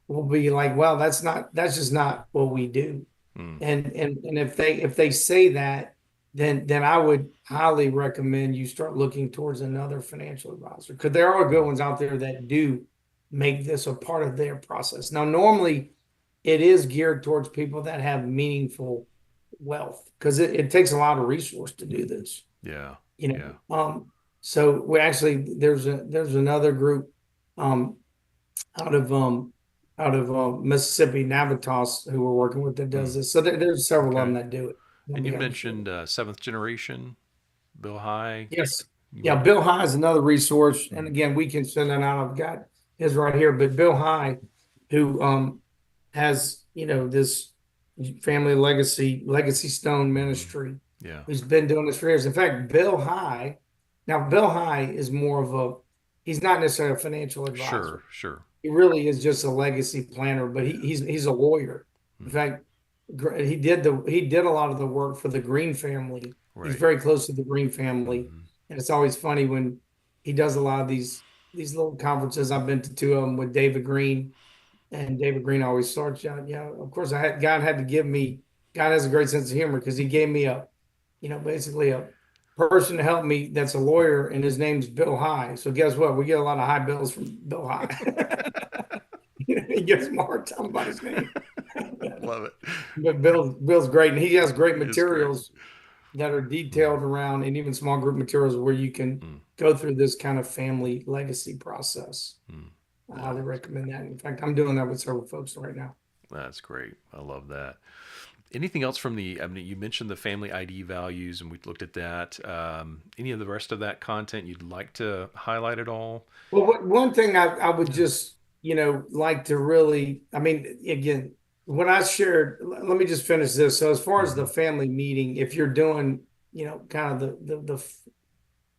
will be like, "Well, that's just not what we do." Mm, And if they say that, then I would highly recommend you start looking towards another financial advisor because there are good mm, ones out there that do make this a part of their process. Now, normally it is geared towards people that have meaningful wealth because it takes a lot of resource to do this, yeah. you know. Yeah. So we actually there's another group um out of Mississippi, Navitas, who we're working with that does Mm, this. So there's several of them okay. that do it. I'll And be you happy to share mentioned with. seventh generation, Bill High. Yes. You Yeah, might. Bill High is another resource. And Mm, again, we can send that out. I've got his right here. But Bill High, who has, this legacy stone mm-hmm. ministry, Yeah. who's been doing this for years. In fact, Bill High is more of he's not necessarily a financial advisor. Sure. Sure. He really is just a legacy planner, but Yeah. he's a lawyer. In Mm, fact, he did a lot of the work for the Green family. He's right. very close to the Green family, Mm-hmm. and it's always funny when he does a lot of these little conferences. I've been to two of them with David Green, and David Green always starts out, yeah. Of course, God had to give me. God has a great sense of humor because he gave me basically a person to help me that's a lawyer, and his name's Bill High. So guess what? We get a lot of high bills from Bill High. He gives him a hard time about his name. Love it. But Bill's great, and he has great It's great. materials that are Mm, detailed around, and even small group materials where you can mm, go through this kind of family legacy process. mm. I Yeah, highly recommend that. In fact, I'm doing that with several folks right now. that's great. I love that. Anything else from the? I mean, you mentioned the family ID values, and we looked at that. Any of the rest of that content you'd like to highlight at all? Well, one thing I would Yeah. just, like to really, I mean, again, when I shared, let me just finish this. So as far as Mm-hmm. the family meeting, if you're doing, kind of the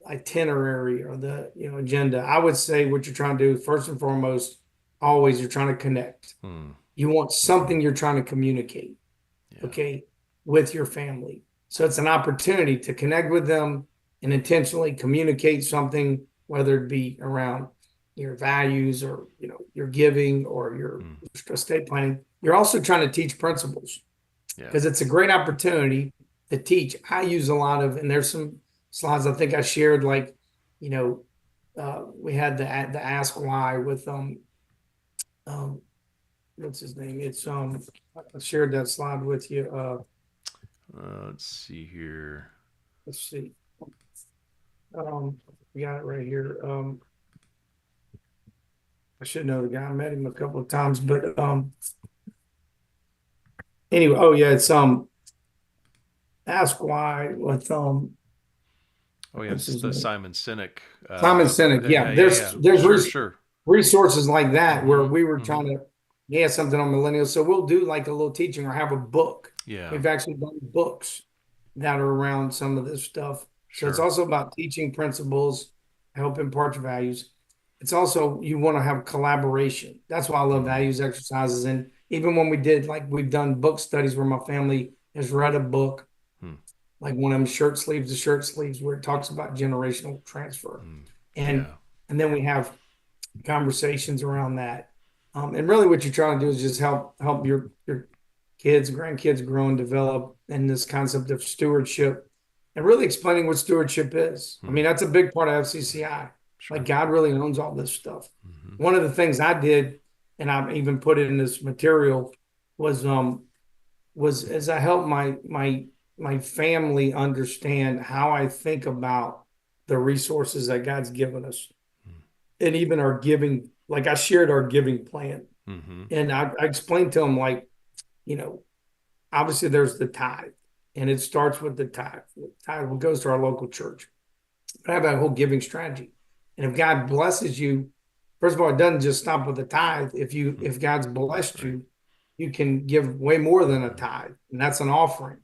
itinerary or the, agenda, I would say what you're trying to do, first and foremost, always you're trying to connect. Mm, You want mm-hmm. something you're trying to communicate, Yeah. okay, with your family. So it's an opportunity to connect with them and intentionally communicate something, whether it be around your values or your giving or your Mm, estate planning. You're also trying to teach principles yeah. because it's a great opportunity to teach. I use a lot of, and there's some slides I think I shared, like, you know, we had the ask why with um what's his name? It's I shared that slide with you. Let's see here. Let's see. We got it right here. I should know the guy. I met him a couple of times, but anyway, oh yeah, it's ask why with Oh, yeah, what's it's his the name? Simon Sinek. Simon Sinek. Yeah, Yeah, yeah, there's yeah. there's Sure, sure. resources like that where Mm-hmm. we were Mm-hmm. trying to get something on millennials. So we'll do like a little teaching or have a book. Yeah. We've actually done books that are around some of this stuff. So it's Sure. also about teaching principles, help impart values. It's also you want to have collaboration. That's why I love Mm, values exercises. And even when we've done book studies where my family has read a book, mm, like one of them shirt sleeves to shirt sleeves, where it talks about generational transfer. mm. And Yeah. and then we have conversations around that. And really what you're trying to do is just help your kids, grandkids grow and develop in this concept of stewardship and really explaining what stewardship is. I Mm, mean, that's a big part of FCCI. Like sure. God really owns all this stuff. Mm-hmm. One of the things I did, and I even put it in this material, was as I helped my family understand how I think about the resources that God's given us and even our giving, like I shared our giving plan. Mm-hmm. And I explained to them, like, you know, obviously there's the tithe, and it starts with the tithe. The tithe goes to our local church. But I have a whole giving strategy. And if God blesses you, first of all, it doesn't just stop with the tithe. Mm, If God's blessed right. you, you can give way more than a Mm, tithe, and that's an offering.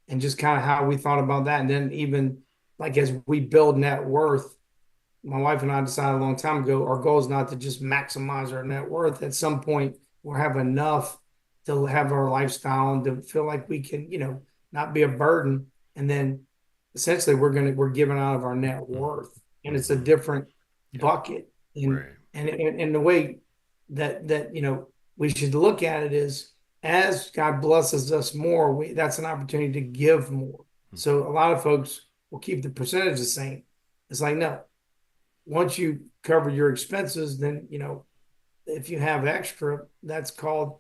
And just kind of how we thought about that. And then even like as we build net worth, my wife and I decided a long time ago, our goal is not to just maximize our net worth. At some point, we'll have enough to have our lifestyle and to feel like we can, not be a burden. And then essentially we're giving out of our net Mm. worth. And it's a Mm-hmm. different Yeah. bucket. And Right. the way that we should look at it is as God blesses us more, that's an opportunity to give more. Mm. So a lot of folks will keep the percentage the same. It's like, no, once you cover your expenses, then if you have extra, that's called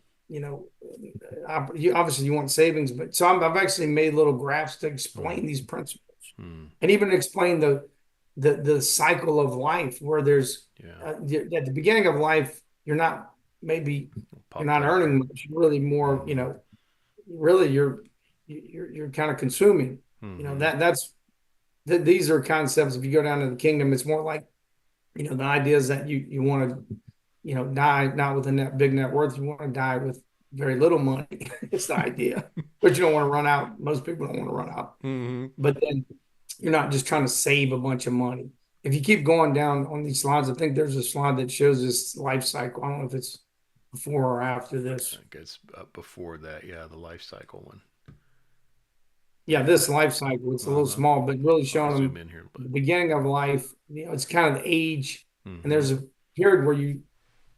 obviously you want savings, but so I've actually made little graphs to Mm. explain these principles Mm. and even explain the cycle of life where there's Yeah. at the beginning of life maybe you're Pop not filter. earning much, you're really more Mm-hmm. really you're kind of consuming Mm-hmm. these are concepts. If you go down to the kingdom, it's more like the idea is that you want to die not with a big net worth. You want to die with very little money. It's the idea, but you don't want to run out. Most people don't want to run out. Mm-hmm. But then you're not just trying to save a bunch of money. If you keep going down on these slides, I think there's a slide that shows this life cycle. I don't know if it's before or after I this. think it's before that. Yeah, the life cycle one. Yeah, this life cycle, it's a little Uh-huh. small, but really I'll showing zoom them in here a the bit. beginning of life. It's kind of the age, and Mm-hmm. there's a period where you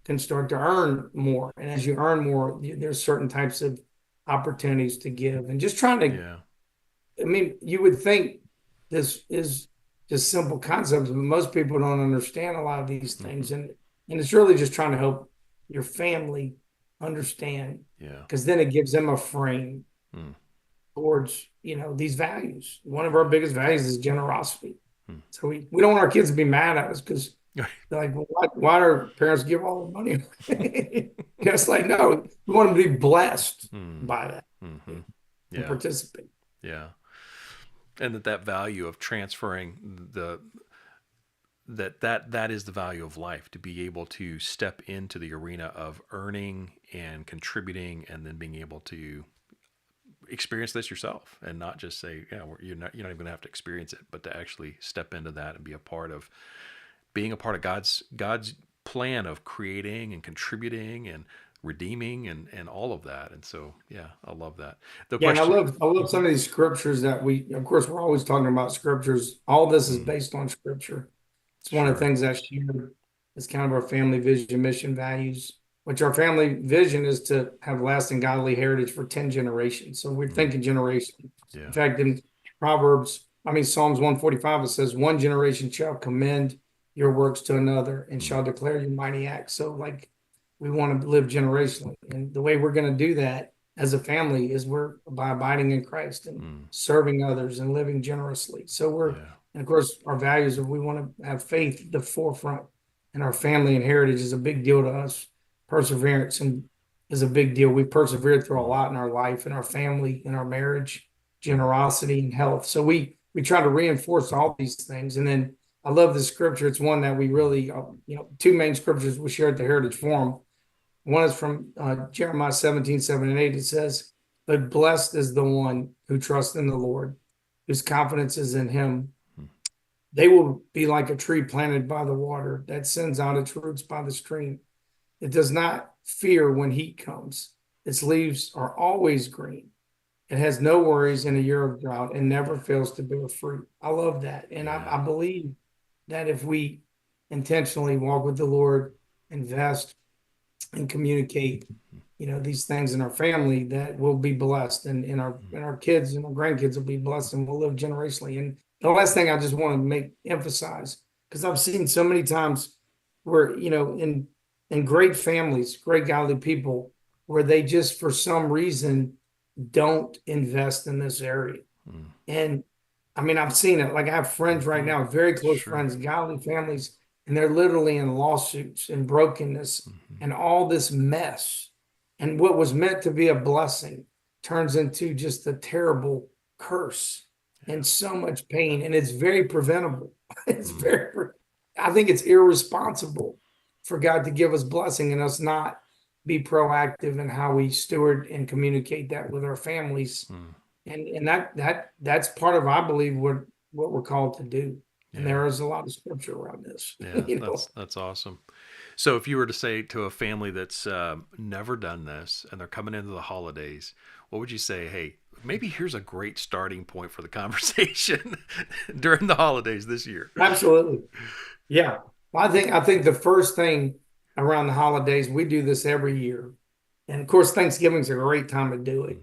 can start to earn more. And as you earn more, there's certain types of opportunities to give. And just trying to, Yeah. I mean, you would think this is just simple concepts, but most people don't understand a lot of these Mm-hmm. things. And it's really just trying to help your family understand, Yeah. because then it gives them a frame Mm. towards, these values. One of our biggest values is generosity. Mm. So we don't want our kids to be mad at us because they're like, well, why do our parents give all the money away? It's like, no, we want them to be blessed Mm. by that Mm-hmm. and Yeah. participate. Yeah. And that value of transferring that is the value of life, to be able to step into the arena of earning and contributing and then being able to experience this yourself and not just say, yeah, you're not even gonna have to experience it, but to actually step into that and be a part of being a part of God's plan of creating and contributing and redeeming and all of that. And so, yeah, I love that. The Yeah, and question. I love some of these scriptures that of course, we're always talking about scriptures. All this is Mm, based on scripture. It's one of the sure. things I shared as kind of our family vision, mission, values, which our family vision is to have lasting godly heritage for 10 generations. So we're Mm, thinking generation. In yeah. fact, in Psalms 145, it says, one generation shall commend your works to another and Mm, shall declare your mighty acts. So, like, we want to live generationally. And the way we're going to do that as a family is we're by abiding in Christ and mm, serving others and living generously. yeah. And of course, our values of we want to have faith at the forefront, and our family and heritage is a big deal to us. Perseverance and is a big deal. We persevered through a Mm, lot in our life, in our family, in our marriage, mm, generosity and health. So we try to reinforce all these things. And then I love the scripture. It's one that we really, two main scriptures we share at the Heritage Forum. One is from Jeremiah 17:7 and 8. It says, but blessed is the one who trusts in the Lord, whose confidence is in him. mm, They will be like a tree planted by the water that sends out its roots by the stream. It does not fear when heat comes. Its leaves are always green. It has no worries in a year of drought and never fails to bear fruit. I love that. And I yeah. believe that if we intentionally walk with the Lord, invest, and communicate, these things in our family, that we'll be blessed, and our kids and our grandkids will be blessed, and we'll live generationally. And the last thing I just want to emphasize, because I've seen so many times where, in great families, great godly people, where they just for some reason don't invest in this area. Mm, And I mean, I've seen it. Like, I have friends right mm-hmm. now, very close Sure. friends, godly families, and they're literally in lawsuits and brokenness Mm-hmm. and all this mess. And what was meant to be a blessing turns into just a terrible curse Yeah. and so much pain. And it's very preventable. It's Mm, I think it's irresponsible for God to give us blessing and us not be proactive in how we steward and communicate that with our families. mm, And that's part of, I believe, what we're called to do. And Yeah. there is a lot of scripture around this, Yeah. you know. That's awesome. So, if you were to say to a family that's never done this and they're coming into the holidays, what would you say? Hey, maybe here's a great starting point for the conversation during the holidays this year. Absolutely. Yeah. Well, I think the first thing around the holidays, we do this every year. And of course, Thanksgiving's a great time to do it.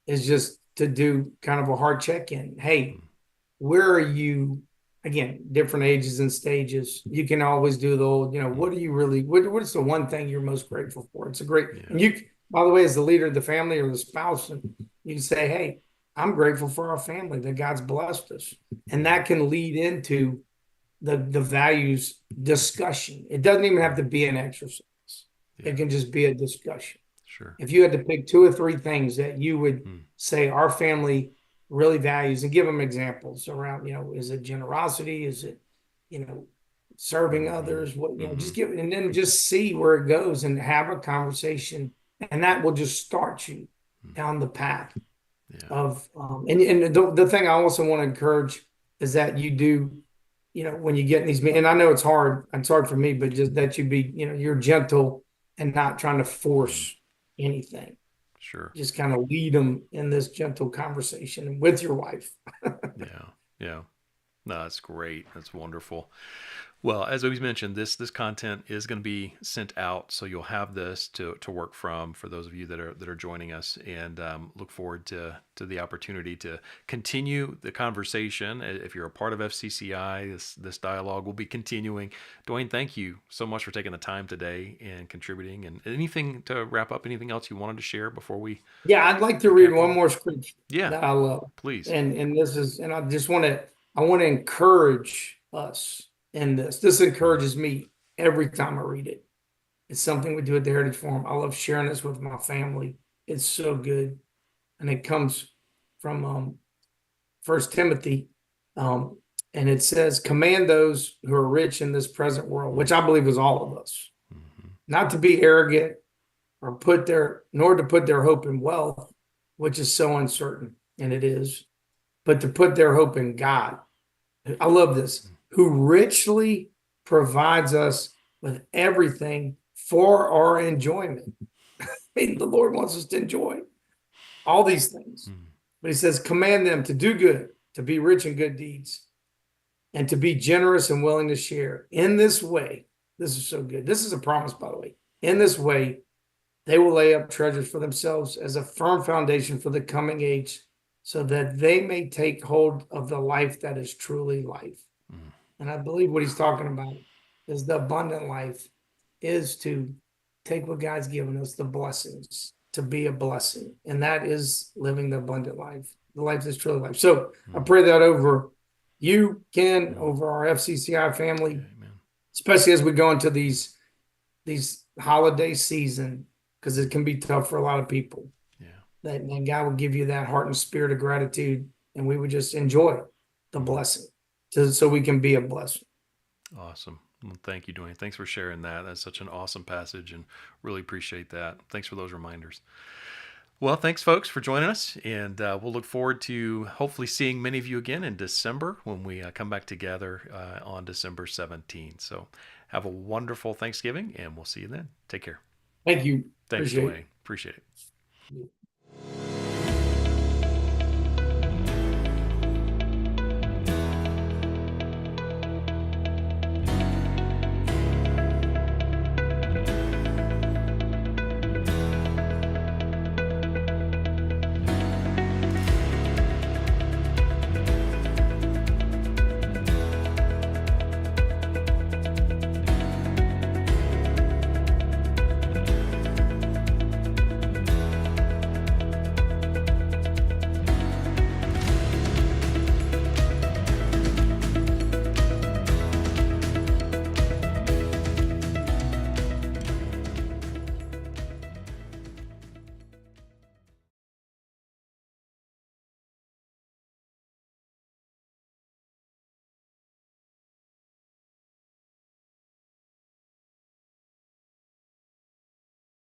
Is just to do kind of a hard check-in. Hey, where are you? Again, different ages and stages. You can always do the old, what are you really, what is the one thing you're most grateful for? It's a great, Yeah. and by the way, as the leader of the family or the spouse, and you can say, hey, I'm grateful for our family that God's blessed us. And that can lead into the values discussion. It doesn't even have to be an exercise. It Yeah. can just be a discussion. Sure. If you had to pick two or three things that you would Mm. say our family really values and give them examples around, is it generosity? Is it, you know, serving Mm-hmm. others? What, Mm-hmm. just give and then just see where it goes and have a conversation. And that will just start you down the path Yeah. of, and the thing I also want to encourage is that you do, when you get in these meetings, and I know it's hard for me, but just that you be, you're gentle and not trying to Mm. force anything. Sure. Just kind of lead them in this gentle conversation with your wife. Yeah. Yeah. No, that's great. That's wonderful. Well, as we mentioned, this content is going to be sent out, so you'll have this to work from for those of you that are joining us, and look forward to the opportunity to continue the conversation. If you're a part of FCCI, this dialogue will be continuing. Duane, thank you so much for taking the time today and contributing. And anything to wrap up? Anything else you wanted to share before Yeah, I'd like to we read cap one off? more scripture Yeah, that I love. please. And this is, and I want to encourage us in this. This Mm, encourages me every time I read it. It's something we do at the Heritage Forum. I love sharing this with my family. It's so good. And it comes from First Timothy. Um, and it says, command those who are rich in this present world, mm, which I believe is all of us, mhm, not to be arrogant or nor to put their hope in wealth, which is so uncertain, and it is, but to put their hope in God. I love this, mm, who richly provides us with everything for our enjoyment. I mean, the Lord wants us to enjoy all these things. mm, But he says, command them to do good, to be rich in good deeds, and to be generous and willing to share. In this way, this is so good. This is a promise, by the way. In this way, they will lay up treasures for themselves as a firm foundation for the coming age, so that they may take hold of the life that is truly life. mm, And I believe what he's talking about is the abundant life is to take what God's given us, the blessings, to be a blessing. And that is living the abundant life, the life that's truly life. So I mm. pray that over you, Ken, Mm. over our FCCI Yeah, family, amen. especially as we go into these holiday season, because it can be tough for a lot of people. Yeah. That God will give you that heart and spirit of gratitude, and we would just enjoy the Mm. blessing, so we can be a blessing. Awesome. Well, thank you, Duane. Thanks for sharing that. That's such an awesome passage and really appreciate that. Thanks for those reminders. Well, thanks, folks, for joining us. And we'll look forward to hopefully seeing many of you again in December when we come back together on December 17th. So have a wonderful Thanksgiving, and we'll see you then. Take care. Thank you. Thanks, Appreciate Duane. Appreciate it. it.